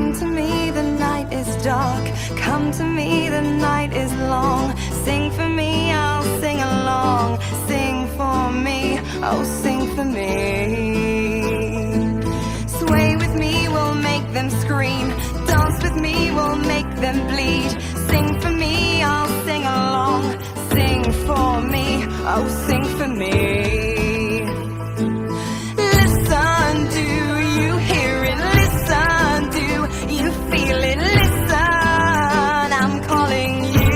Come to me, the night is dark. Come to me, the night is long. Sing for me, I'll sing along. Sing for me, oh sing for me. Sway with me, we'll make them scream. Dance with me, we'll make them bleed. Sing for me, I'll sing along. Sing for me, oh sing for me. Listen, do you hear it? Listen, do you feel it? Listen, I'm calling you.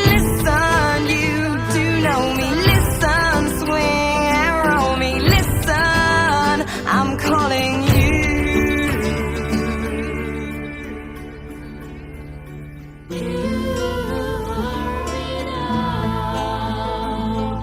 Listen, you do know me. Listen, swing and roll me. Listen, I'm calling you. You are enough.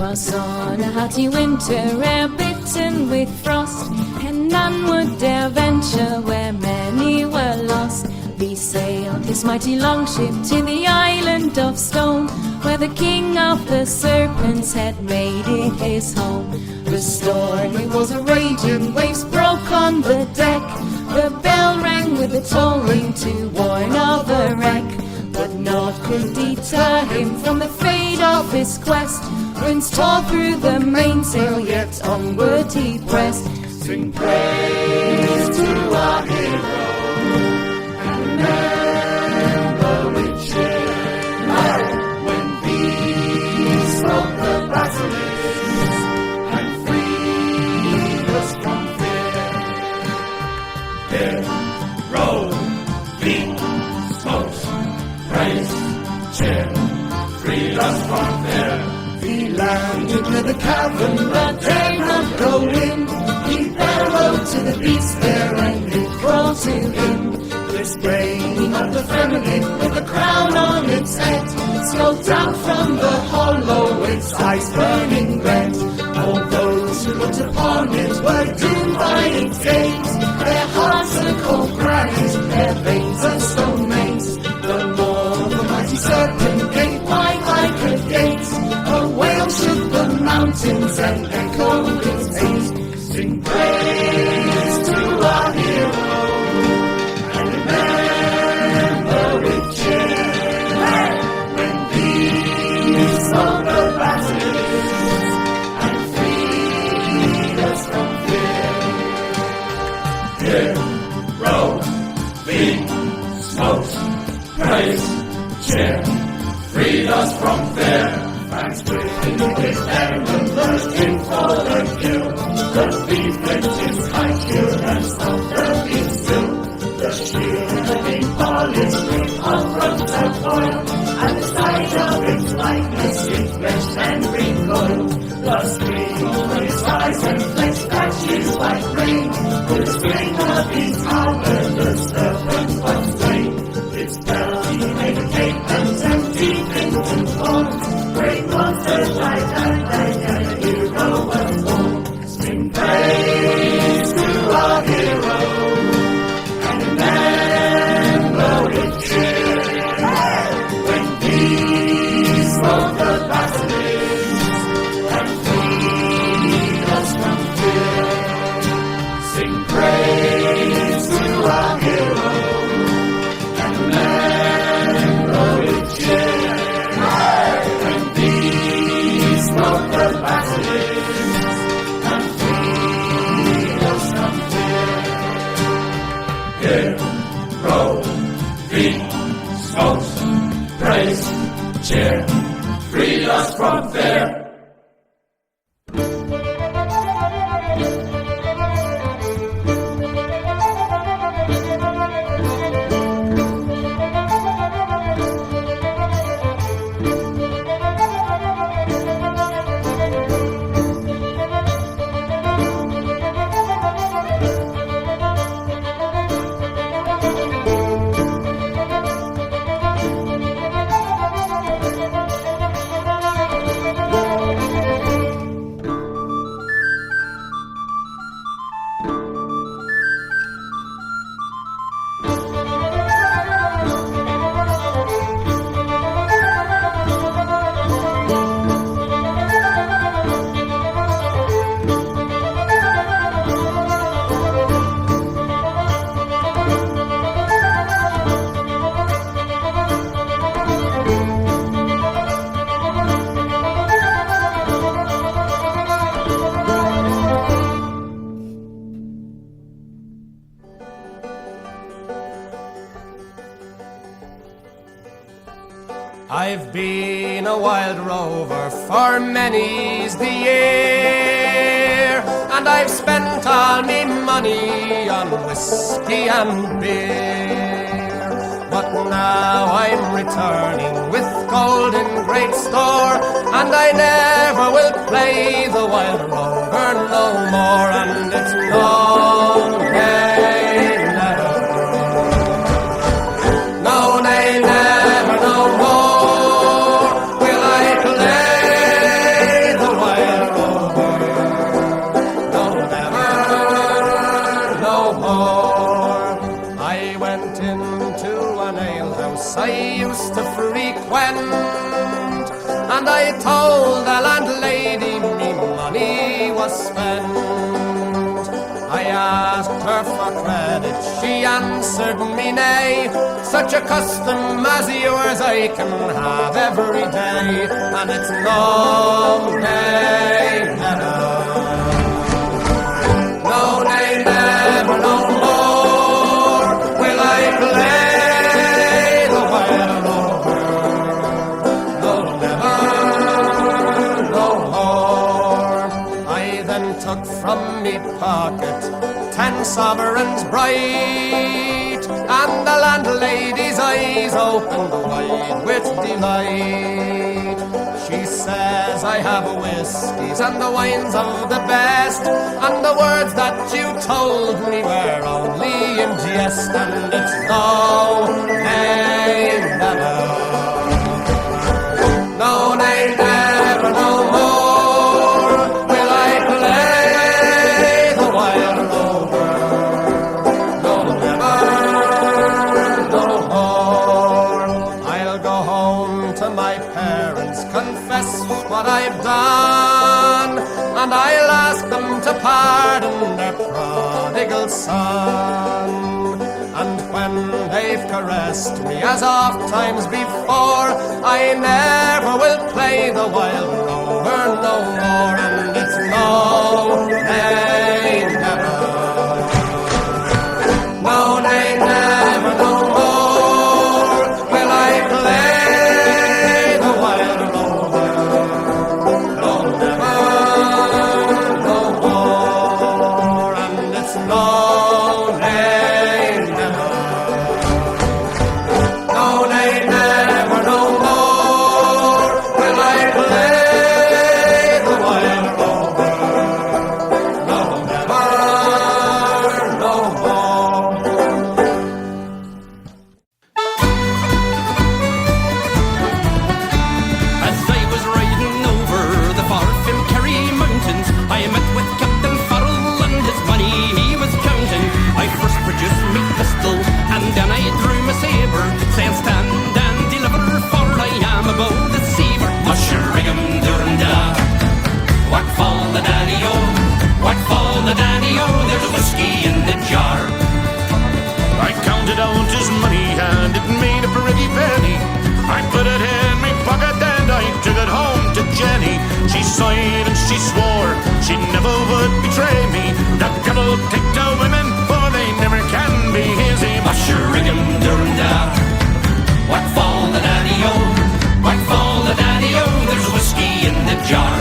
'Twas on a hearty winter air bitten with frost, and none would dare venture where many were lost. We sailed this mighty longship to the island of stone, where the king of the serpents had made it his home. The storm, it was a raging, waves broke on the deck. The bell rang with a tolling to warn of a wreck. But naught could deter him from the fate of his quest. Winds tore through the mainsail, yet onward he pressed. Sing praise to our hero, and remember with cheer when peace there. He landed with a cavern that dare not go in. He bellowed to the beast there and it crawled to him. This brain of the feminine with a crown on its head scoped out from the hollow, its eyes burning red. All those who looked upon it were doomed by its gaze. Their hearts are cold granite, their veins are stone maze. The more the mighty serpent gaped wide like a gate, a whale shook the mountains and echoed its hate. Sing praise to our hero, and remember with cheer when these saw the battles and freed us from fear. Hero, beam, smokes, praise, cheer, freed us from fear. Thanks to him his emblem burst in for the kill. The thief left his high shield and stopped the beast still. The shield had been polished with upfront and oil, and the sight of its likeness it flashed and recoiled. The scream of his eyes and flesh flashes like rain. With the string of his power the serpent was slain. Its belly made a cape and deep into thorns. Great monsters like that and a hero was born. Sing praise to our hero, and remember with cheer when these fought the battles and freed us from fear. Sing praise to our hero, and remember with cheer when these fought the battles and freed us from fear. Hero, beam, smokes, praise, cheer, freed us from fear. I've been a wild rover for many's the year, and I've spent all me money on whiskey and beer. But now I'm returning with gold in great store, and I never will play the wild rover no more, and it's no, nay, never. No, nay, never, no more. I used to frequent, and I told the landlady me money was spent. I asked her for credit, she answered me nay. Such a custom as yours I can have every day, and it's no, nay, never. No, nay, never, no more will I play. Took from me pocket 10 sovereigns bright, and the landlady's eyes opened wide with delight. She says I have whiskies and the wines of the best, and the words that you told me were only in jest, and it's no, nay, never. No, nay, never, no more will I play the wild rover. No, never, no more. I'll go home to my parents, confess what I've done, and I'll ask them to pardon their prodigal son. And when they've caressed me as oft times before, I never will play the wild rover no more, and it's no, nay, never. No, nay, never, no more will I play the wild rover. No, never, no more, and it's no, nay, never. No, nay, never, no more will I play the wild rover. No, never, no more. As I was riding over the far from Kerry Mountains, I met with Captain Farrell and his money he was counting. I first produced me pistol and then I drew my sabre, saying stand and deliver, for I am about the deceiver. Mushroom Duranda, what fall the daddy-o, what fall the daddy-o, there's whiskey in the jar. I counted out his money and it made a pretty penny. I put it in my pocket and I took it home to Jenny. She sighed and she swore she never would betray me. The devil take the women, for they never can be easy. Mushroom Duranda, what fall the daddy-o, what fall the daddy-o, there's whiskey in the jar.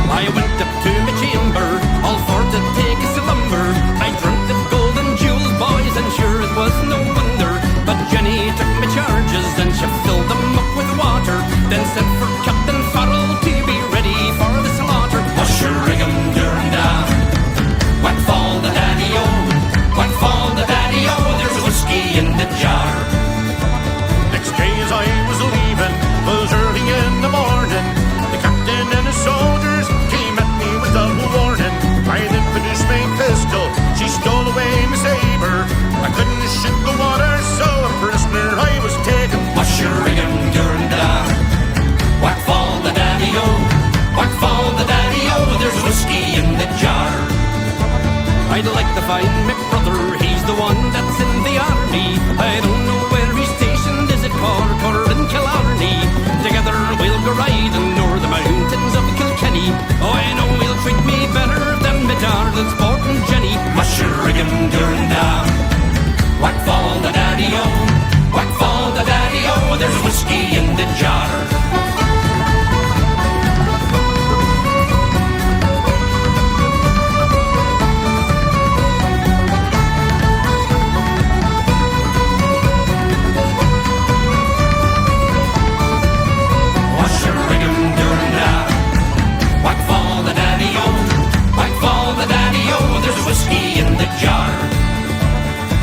I went up to my chamber, all for to take a slumber. I dreamt of golden jewels, boys, and sure it was no wonder. But Jenny took my charges and she filled them up with water, then sent for Captain Farrell to be ready for the slaughter. Mushroom Duranda, what fall the daddy-o, what fall the daddy-o, there's whiskey in the jar. Next day as I was leaving, was early in the morning, the captain and his soldiers came at me with a warning. I then produced my pistol, she stole away my saber. I couldn't shoot the water, so a prisoner I was taken. Mushroom Duranda, what fall the daddy-o, what fall the daddy-o, there's whiskey in the jar. I'd like to find my brother, he's the one that's in the army. I don't know where he's stationed, is it Cork or in Killarney? Together we'll go riding o'er the mountains of Kilkenny. Oh, I know he'll treat me better than my darling sporting Jenny. Mushroom Duranda, what fall the daddy-o, what fall the daddy-o, there's whiskey in the jar. Whiskey in the jar.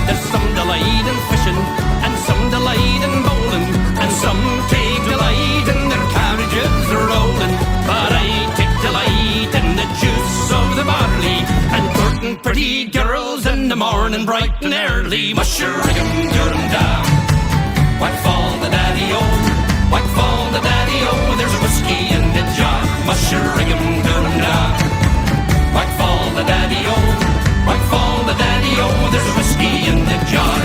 There's some delight in fishing, and some delight in bowling, and some take delight in their carriages rolling. But I take delight in the juice of the barley, and courting pretty girls in the morning bright and early. Mushroom Duranda, what fall the daddy-o, what fall the daddy-o, there's whiskey in the jar. Mushroom Duranda, what fall the daddy-o, what fall the daddy-o, there's whiskey in the jar.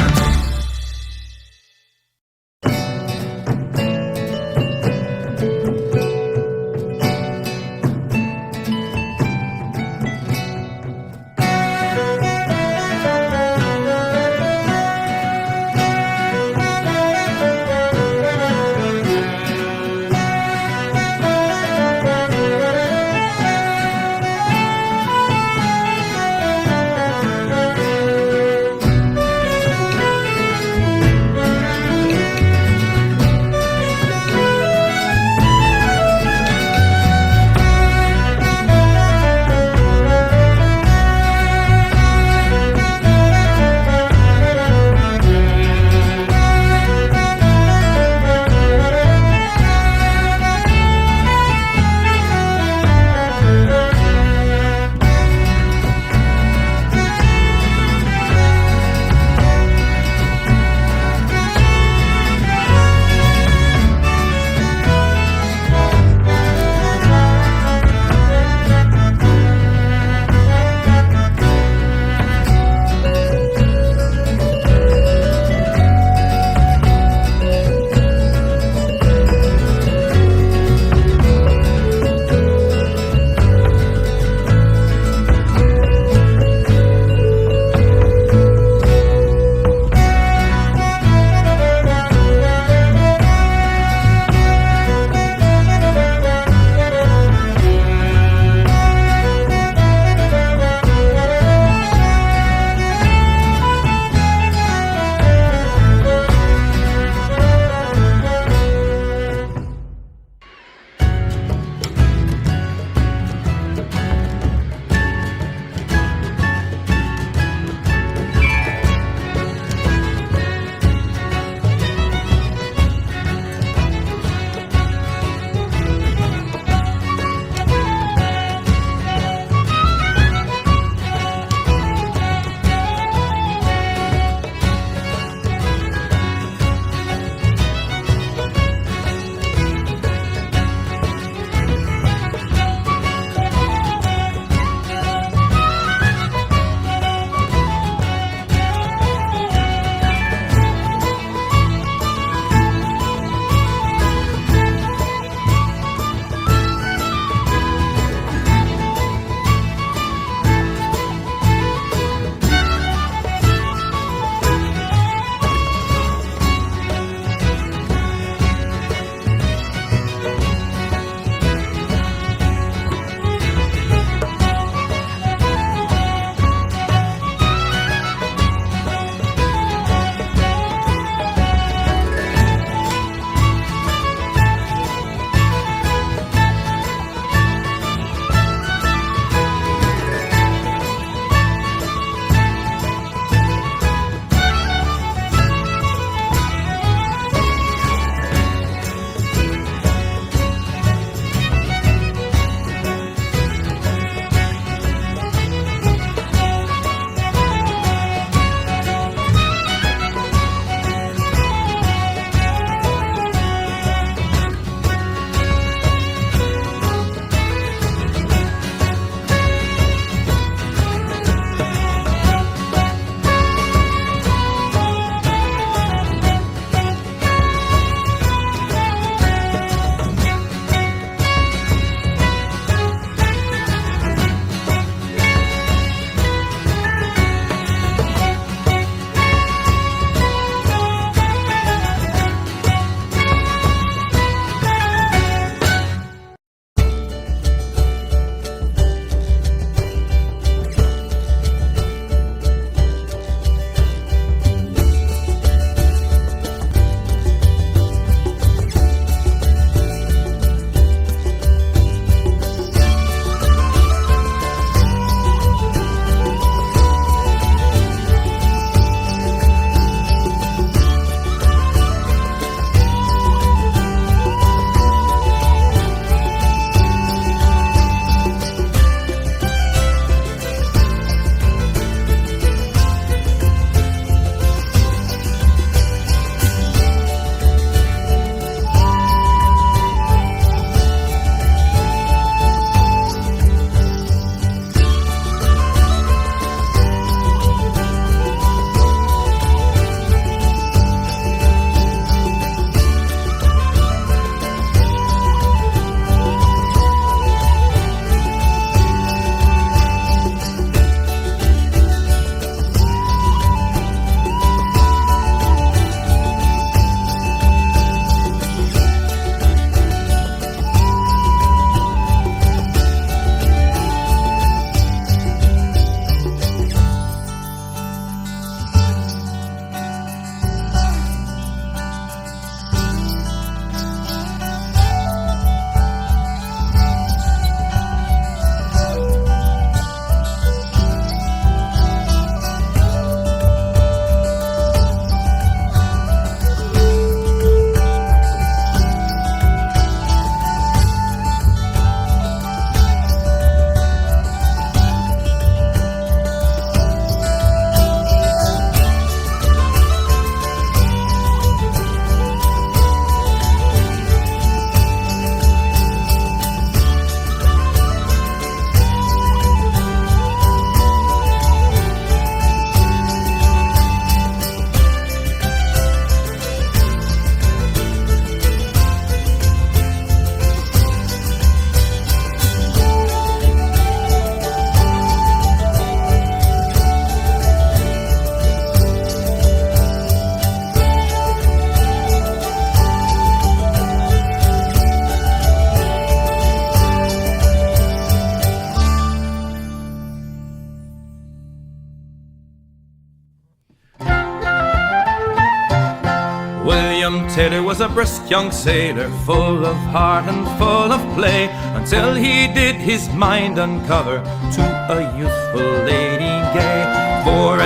brisk young sailor, full of heart and full of play, until he did his mind uncover to a youthful lady gay. 24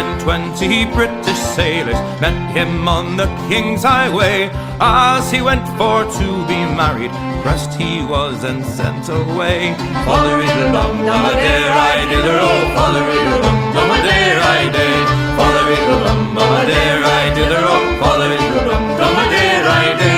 British sailors met him on the King's Highway. As he went for to be married, pressed he was and sent away. Folleridle-dum-dum-a-dare-I-dither-oh, folleridle-dum-dum-a-dare-I-day. Folleridle-dum-dum-a-dare-I-dither-oh, folleridle-dum-dum-a-dare-I-day.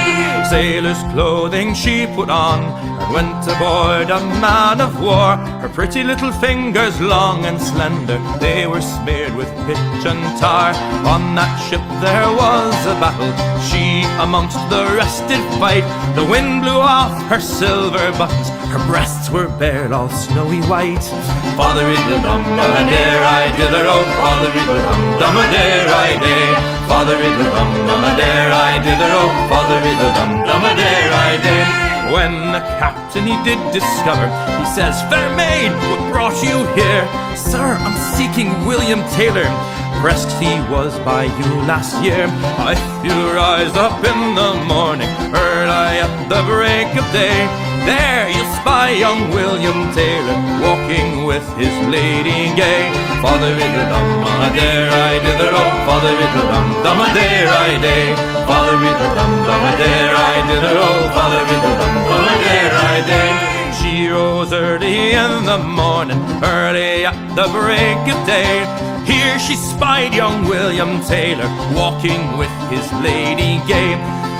Sailor's clothing she put on and went aboard a man of war. Her pretty little fingers, long and slender, they were smeared with pitch and tar. On that ship there was a battle, she amongst the rest did fight. The wind blew off her silver buttons, her breasts were bare, all snowy white. Folleridle-dum-dum-a-dare-I-dither-oh, folleridle-dum-dum-a-dare-I-day. Folleridle-dum-dum-a-dare-I-dither-oh, folleridle-dum-dum-a-dare-I-day. When the captain he did discover, he says, "Fair maid, what brought you here?" "Sir, I'm seeking William Taylor. Pressed he was by you last year. If you rise up in the morning, early at the break of day, there you'll spy young William Taylor walking with his lady gay." Folleridle-dum-dum-a-dare-I-dither-oh, folleridle-dum-dum-a-dare-I-day. Folleridle-dum-dum-a-dare-I-dither-oh, folleridle-dum-dum-a-dare-I-day. She rose early in the morning, early at the break of day. Here she spied young William Taylor walking with his lady gay.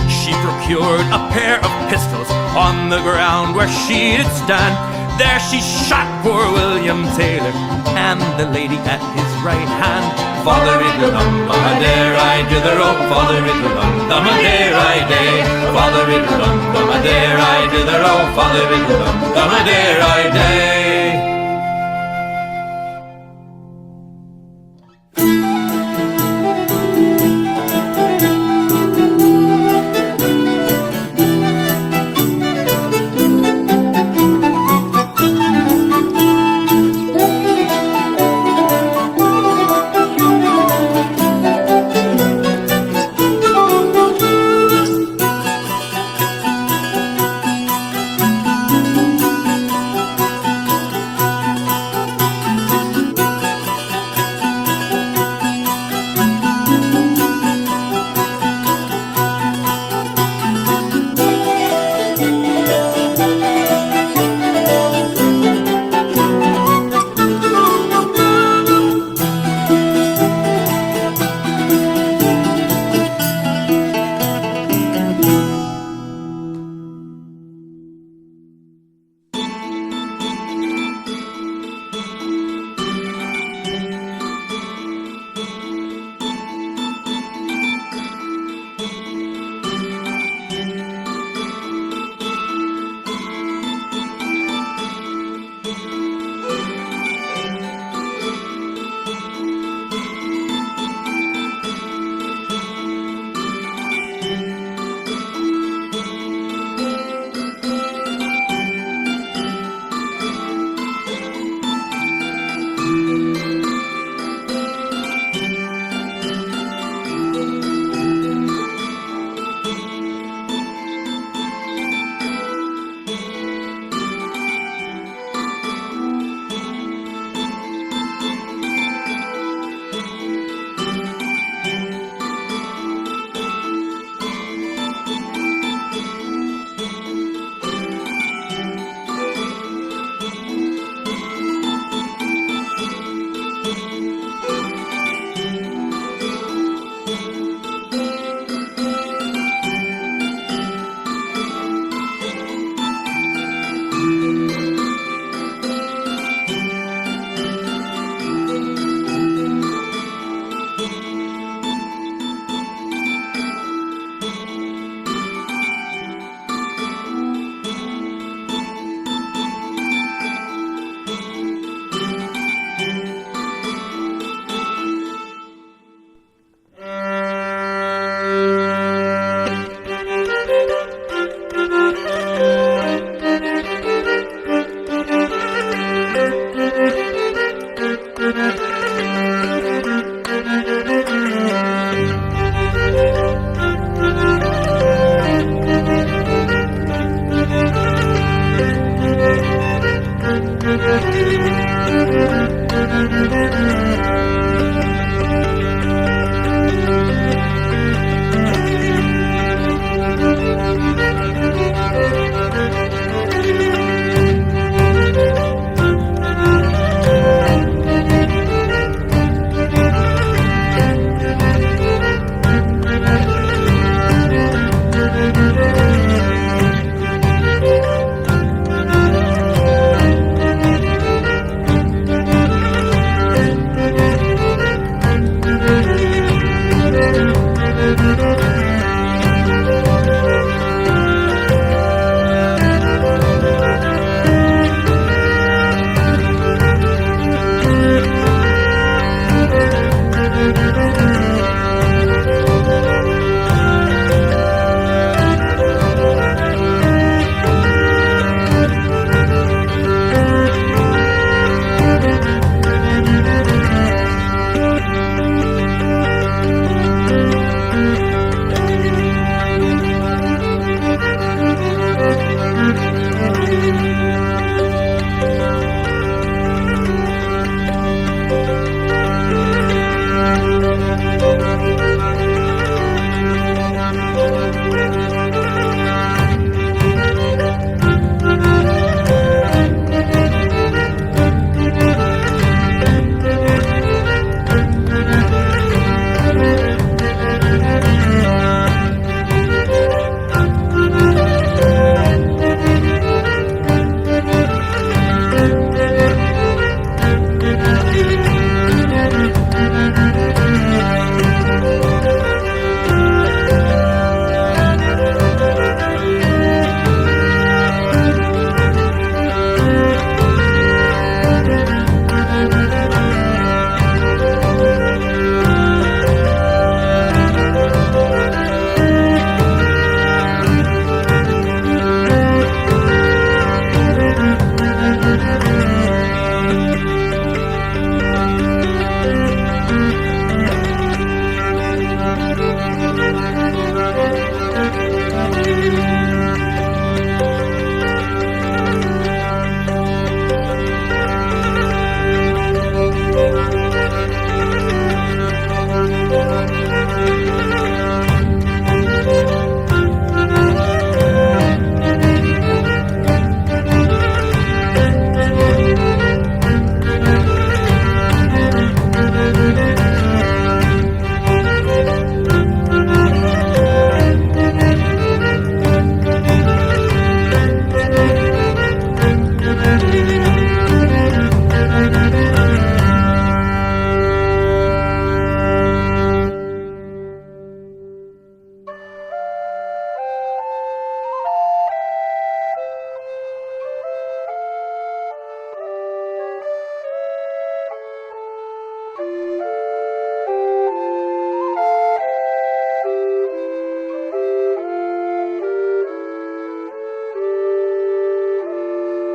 She procured a pair of pistols on the ground where she did stand. There she shot poor William Taylor and the lady at his right hand. Folleridle-dum-dum-a-dare-I-dither-oh, folleridle-dum-dum-a-dare-I-day. Folleridle-dum-dum-a-dare-I-dither-oh, folleridle-dum-dum-a-dare-I-day.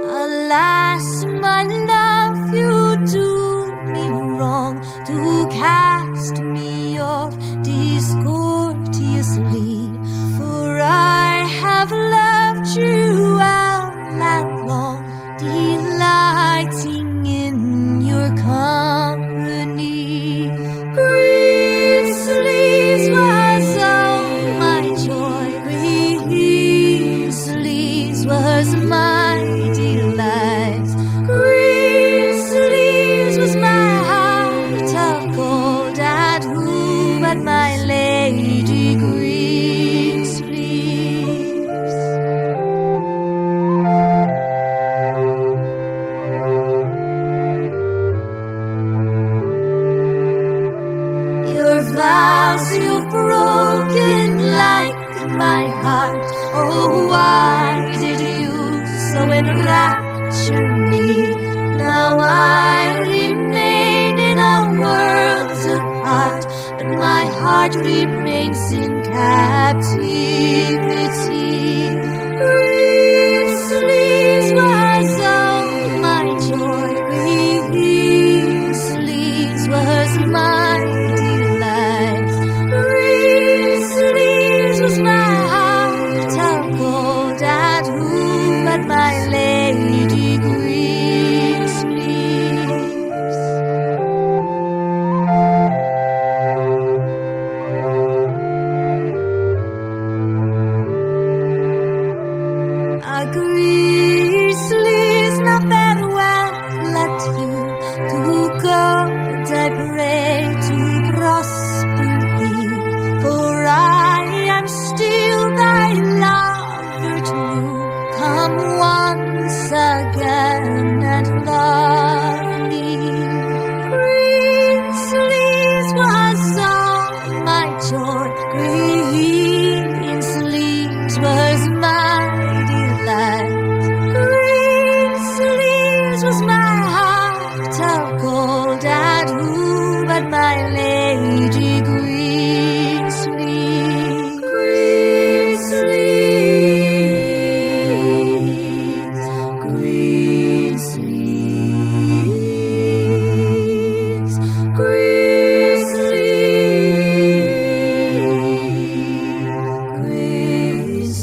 Alas, my love, you do me wrong to cast me off discourteously, for I have loved you all night long, delighting in your company. Green sleeves was all my joy, green sleeves was my delight. Green sleeves was my heart of gold, and who but my lady green sleeves? Your vows you've broken like my heart. Oh, why did you so enrapture me? Now I remain in our worlds apart, but my heart remains in captivity. Green sleeves was all my joy, green sleeves was my delight. Green sleeves was my heart of gold, and who but my lady green sleeves? A green sleeves, now farewell adieu. To God I pray to prosper thee, for I am still thy lover true. Come once again and love me. Green sleeves was all my joy, green sleeves was my delight. Green sleeves was my heart of gold, and who but my lady green sleeves? Green sleeves, green sleeves, green sleeves, green sleeves.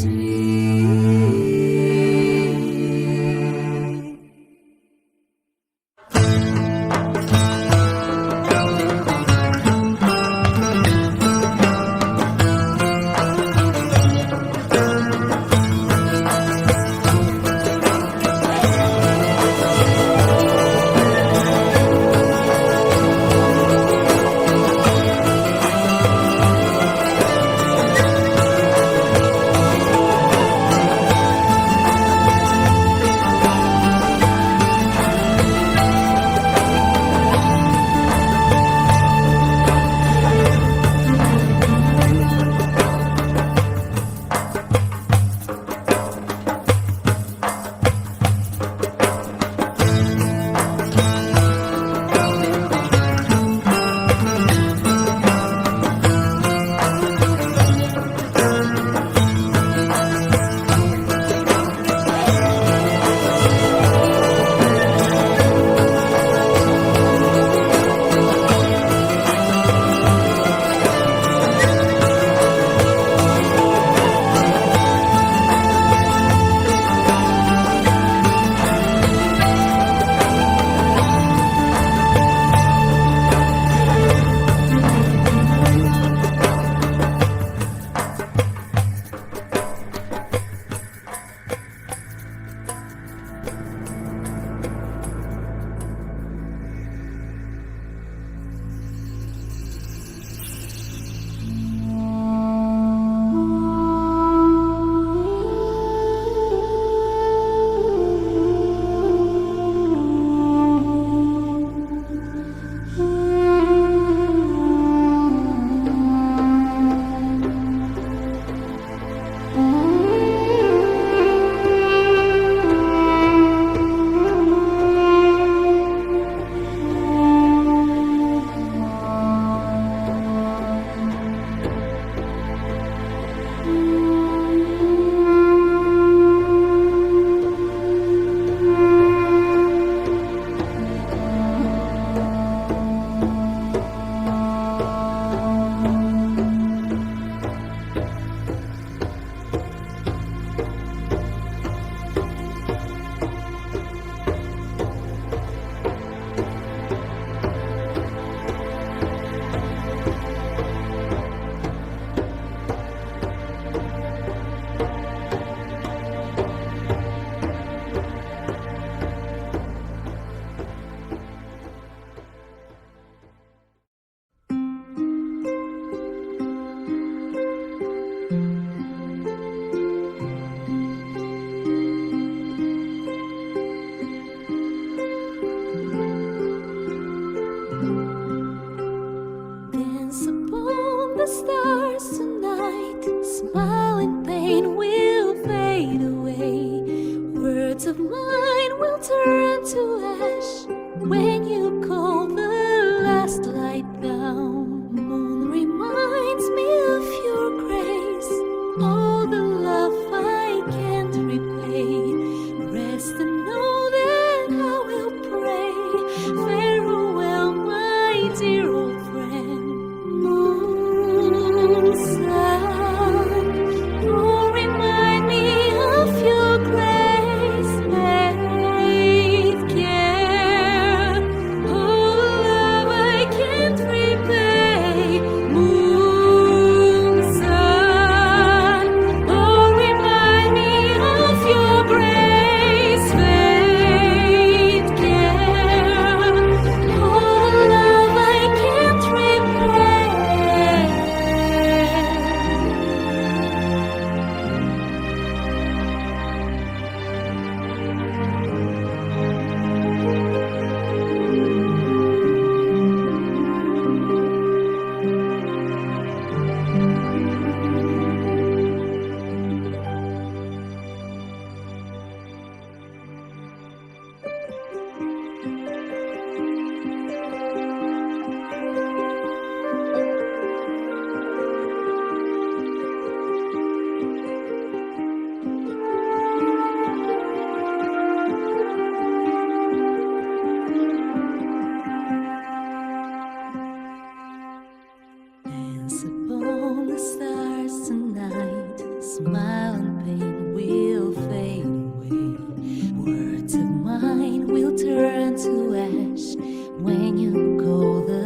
will turn to ash when you call the last light down. Moon reminds me of your grace, all the love I can't repay. Rest and know that I will pray. Farewell, my dear old friend. Moon, sun, oh, remind me of your grace, faith, care, oh, love I can't repay. Moon, sun, oh, remind me of your grace, faith, care, oh, love I can't repay. Dance upon the stars tonight. Smile and pain will fade away. Words of mine will turn to ash when you call the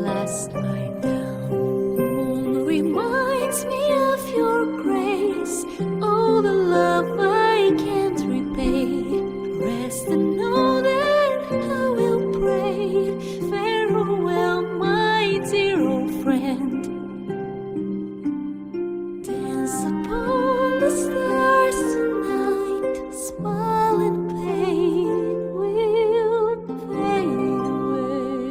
last light down. Moon reminds me of your grace, all the love I can't repay. Rest and know that I will pray. Farewell, my dear old friend. Dance upon the stars tonight. Smile and pain will fade away.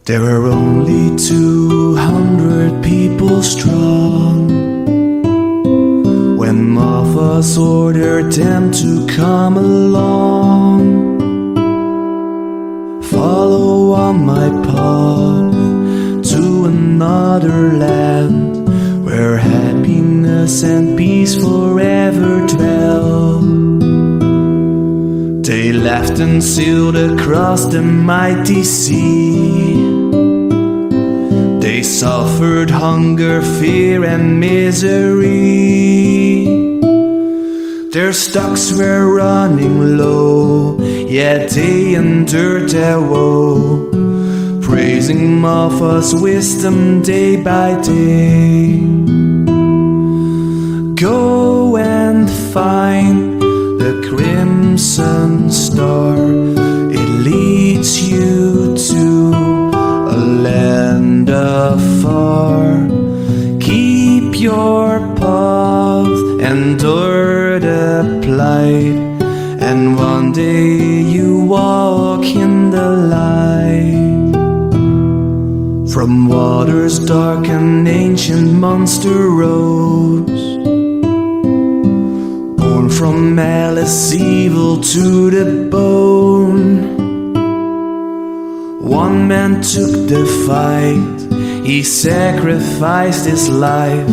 There were only 200 people strong when Martha's ordered them to come along. Follow on my path to another land where happiness and peace forever dwell. They left and sailed across the mighty sea. They suffered hunger, fear and misery. Their stocks were running low, yet they endured their woe, praising Martha's wisdom day by day. Go and find the crimson star, it leads you to a land afar. Keep your path, endure the plight, and one day you walk in the light. From waters dark an ancient monster rose, born from malice, evil to the bone. One man took the fight, he sacrificed his life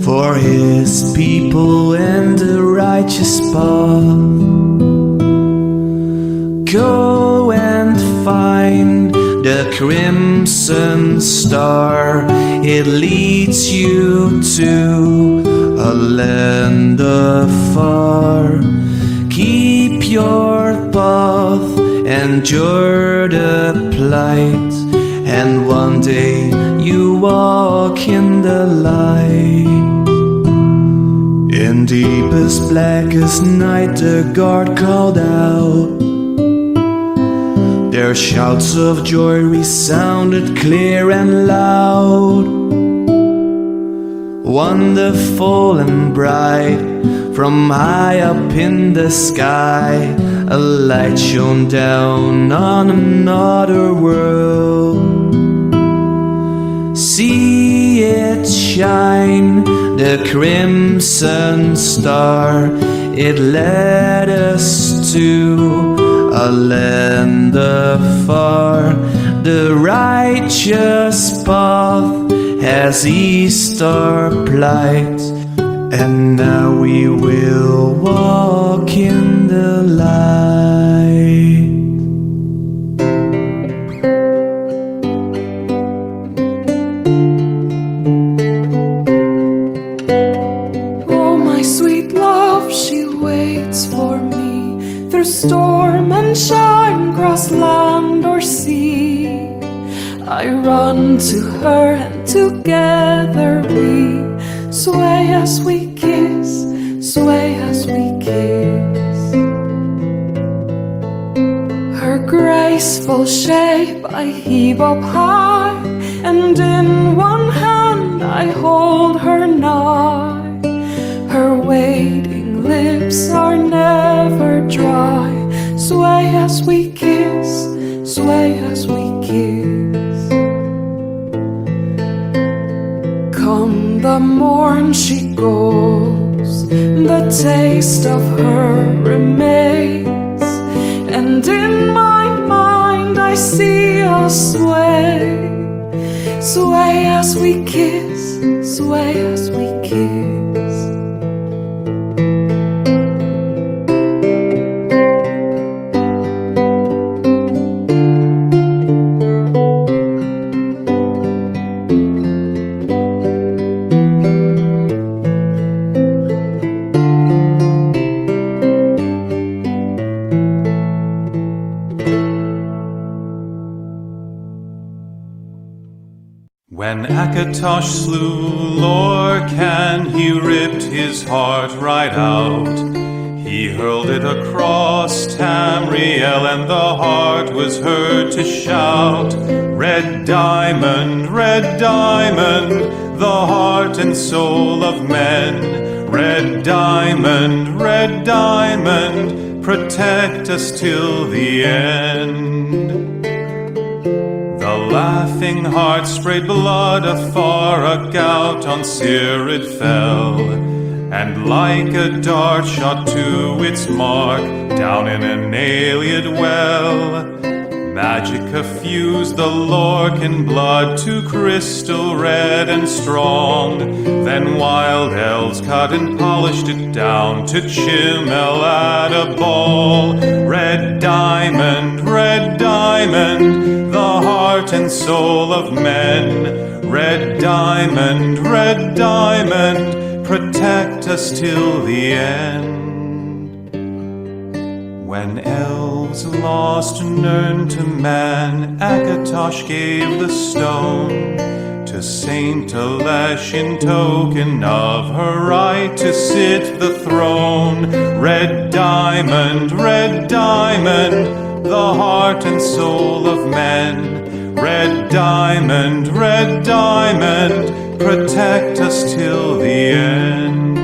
for his people and the righteous path. Go and find the crimson star, it leads you to a land afar. Keep your path, endure the plight, and one day you walk in the light. In deepest, blackest night the guard called out. Their shouts of joy resounded clear and loud. Wonderful and bright, from high up in the sky, a light shone down on another world. See it shine, the crimson star, it led us to a land afar. The righteous path has eased our plight, and now we will walk in the light. Oh, my sweet love, she waits for me through storm and shine, cross land or sea. I run to her and together we sway as we kiss, sway as we kiss. Her graceful shape I heave up high, and in one hand I hold her nigh. Her waiting lips are never dry. Sway as we kiss, sway as we kiss. Come the morn she goes, the taste of her remains, and in my mind I see us sway. Sway as we kiss, sway as we kiss. When Akatosh slew Lorcan, he ripped his heart right out. He hurled it across Tamriel, and the heart was heard to shout, red diamond, the heart and soul of men. Red diamond, protect us till the end. The laughing heart sprayed blood afar, a gout on Cyril fell, and like a dart shot to its mark down in an Aeoliad well. Magica fused the Lorcan blood to crystal red and strong. Then wild elves cut and polished it down to chimel at a ball. Red diamond, the heart and soul of men. Red diamond, protect us till the end. When elves lost Nirn to man, Akatosh gave the stone to Saint Alesh in token of her right to sit the throne. Red diamond, the heart and soul of men. Red diamond, protect us till the end.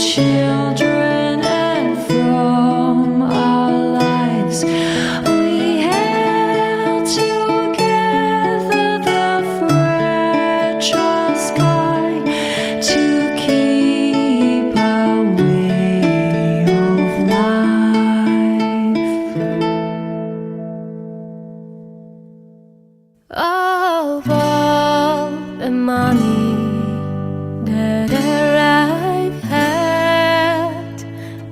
children, and from our lives we held together the fragile sky to keep our way of life. Of all the money that I've had,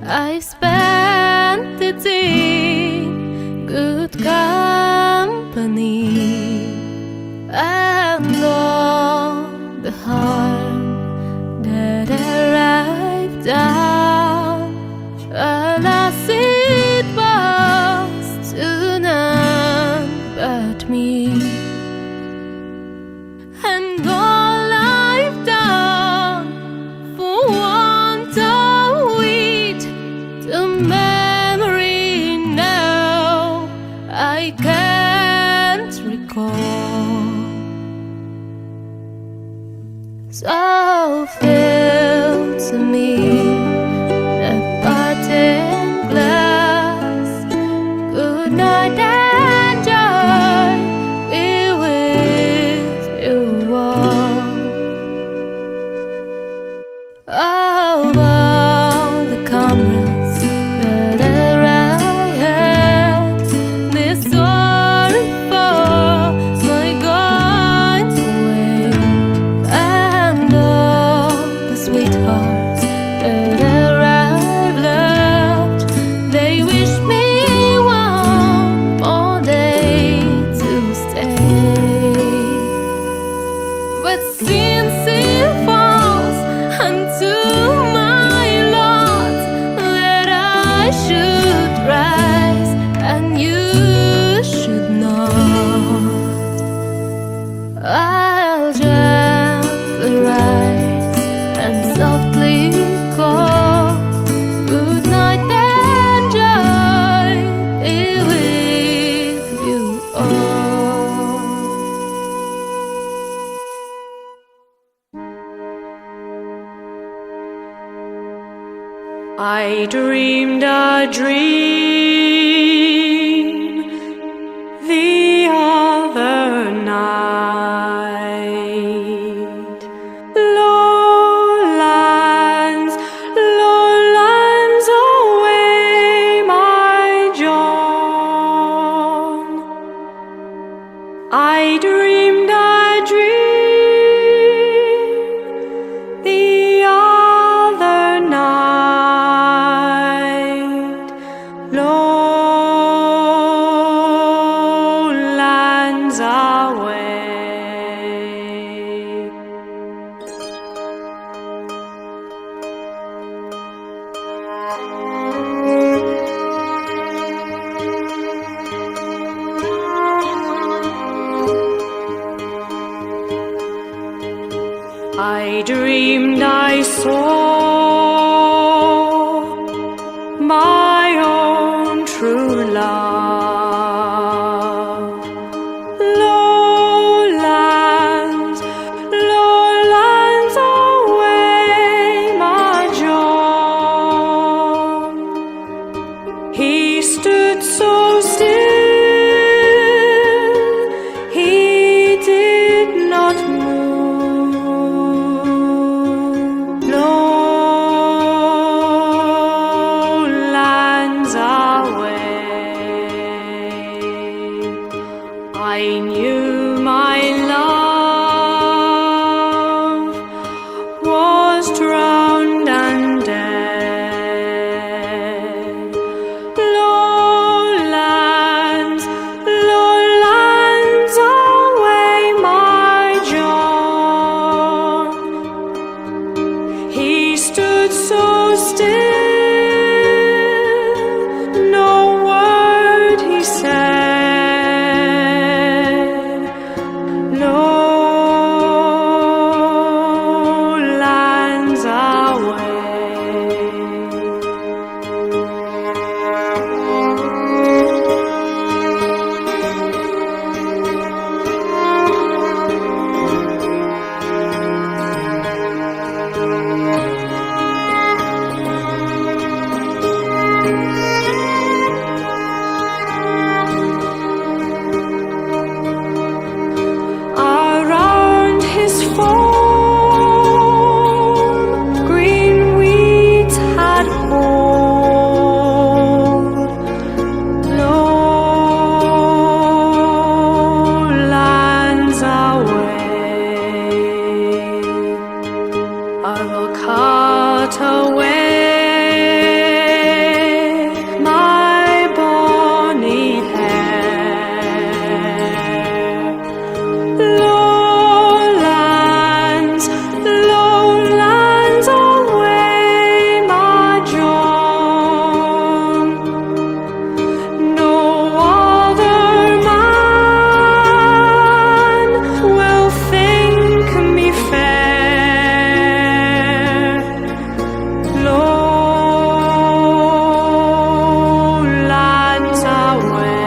I've spent it in good company, and all the harm that I've done, alas, it was to none but me. And all I've done for want of it, the memory now I can't recall. So fill to me the parting glass. Good night and joy be with you all. Of all the comrades that I had, this sorry for my going away, and all the sweethearts that I've loved, they wish me one more day to stay. But since it falls unto my lot that I should rise and you should not, I'll gently rise and softly call. Good night and joy be with you all. I dreamed a dream the other night. Lowlands, lowlands away, my John. I dreamed a dream the other night. Lowlands away. I dreamed I saw my own true love. Lowlands, lowlands away, my John. He stood so still, he did not move. Lowlands away. I knew my love was drowned and dead. Lowlands, lowlands away, my John. He stood so still, no word he said. Lowlands away. away my bonny hair. Lowlands, lowlands, away my John. No other man will think me fair. Lowlands away.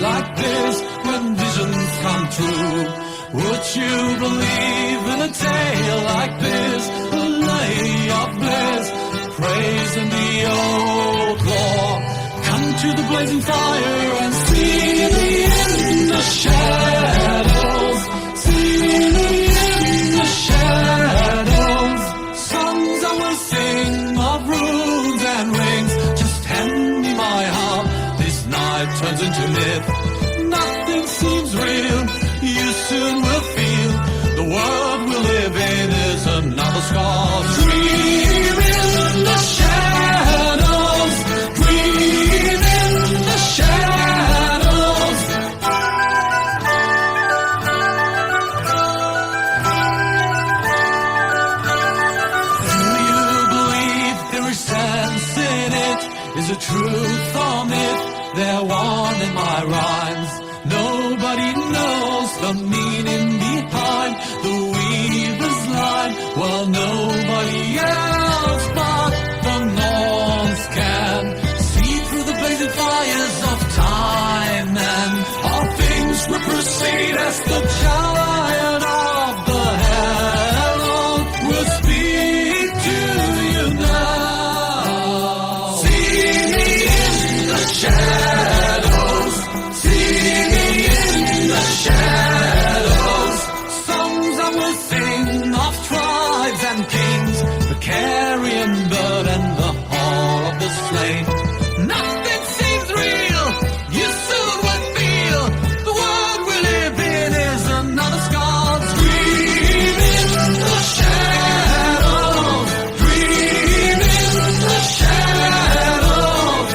like this when visions come true? Would you believe in a tale like this? A lady of bliss, praising the old law. Come to the blazing fire and see me in the shadows. See me in the shadows. Songs I will sing of runes and rings. Just hand me my harp. This night turns into myth. Nothing seems real. You soon will feel the world we live in is another scar's dream in the shadows. Dream in the shadows. Do you believe there is sense in it? Is it truth or myth? They're one in my rhymes. Nobody knows the meaning behind the weaver's line. Well, nobody else but the norns can see through the blazing fires of time, and all things will proceed as the giant of the herald will speak to you now. See me in the shadows. See me in the shadows. Songs I will sing of tribes and kings, the carrion bird and the hall of the slain. Nothing seems real. You soon will feel the world we live in is another scar's dream in the shadows. Dream in the shadows.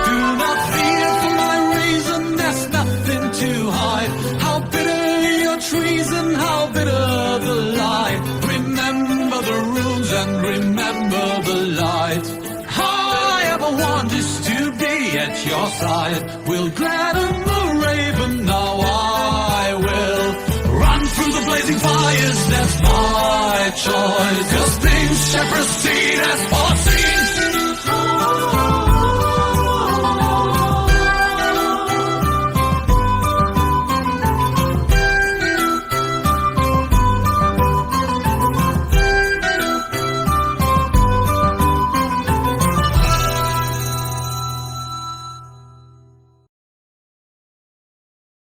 Do not fear for my reason, there's nothing to hide. How bitter your treason, how bitter the lie. Remember the rules and remember the light. All I ever want is to be at your side. We'll gladden the raven, now I will run through the blazing fires, that's my choice. 'Cause things shall proceed as follows.